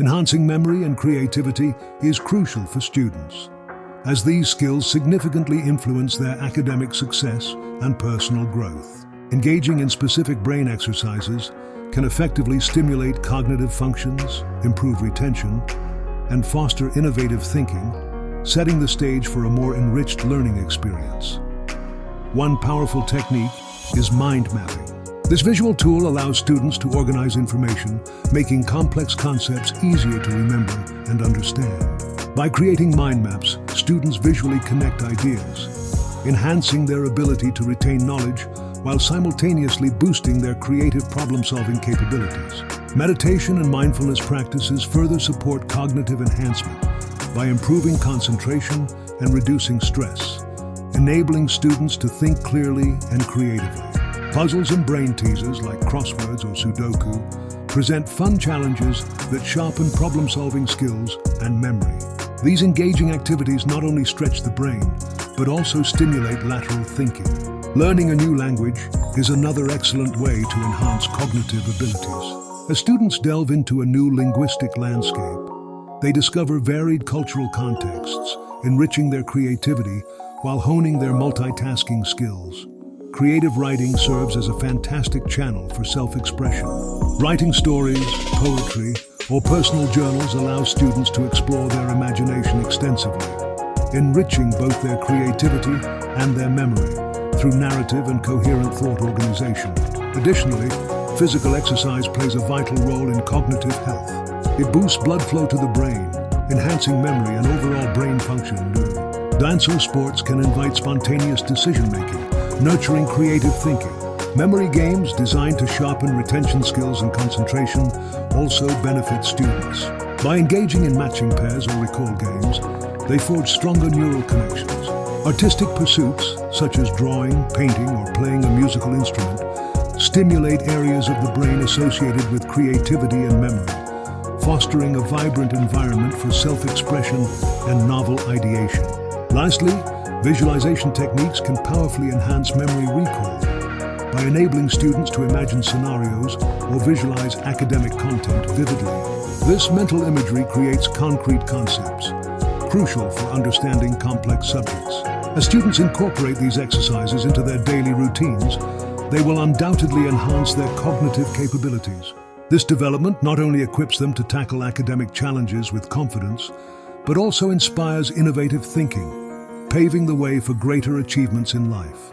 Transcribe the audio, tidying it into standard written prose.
Enhancing memory and creativity is crucial for students, as these skills significantly influence their academic success and personal growth. Engaging in specific brain exercises can effectively stimulate cognitive functions, improve retention, and foster innovative thinking, setting the stage for a more enriched learning experience. One powerful technique is mind mapping. This visual tool allows students to organize information, making complex concepts easier to remember and understand. By creating mind maps, students visually connect ideas, enhancing their ability to retain knowledge while simultaneously boosting their creative problem-solving capabilities. Meditation and mindfulness practices further support cognitive enhancement by improving concentration and reducing stress, enabling students to think clearly and creatively. Puzzles and brain teasers like crosswords or Sudoku present fun challenges that sharpen problem-solving skills and memory. These engaging activities not only stretch the brain, but also stimulate lateral thinking. Learning a new language is another excellent way to enhance cognitive abilities. As students delve into a new linguistic landscape, they discover varied cultural contexts, enriching their creativity while honing their multitasking skills. Creative writing serves as a fantastic channel for self-expression. Writing stories, poetry, or personal journals allow students to explore their imagination extensively, enriching both their creativity and their memory through narrative and coherent thought organization. Additionally, physical exercise plays a vital role in cognitive health. It boosts blood flow to the brain, enhancing memory and overall brain function. Dance or sports can invite spontaneous decision-making, nurturing creative thinking. Memory games designed to sharpen retention skills and concentration also benefit students. By engaging in matching pairs or recall games, they forge stronger neural connections. Artistic pursuits, such as drawing, painting, or playing a musical instrument, stimulate areas of the brain associated with creativity and memory, fostering a vibrant environment for self-expression and novel ideation. Lastly, visualization techniques can powerfully enhance memory recall by enabling students to imagine scenarios or visualize academic content vividly. This mental imagery creates concrete concepts, crucial for understanding complex subjects. As students incorporate these exercises into their daily routines, they will undoubtedly enhance their cognitive capabilities. This development not only equips them to tackle academic challenges with confidence, but also inspires innovative thinking, paving the way for greater achievements in life.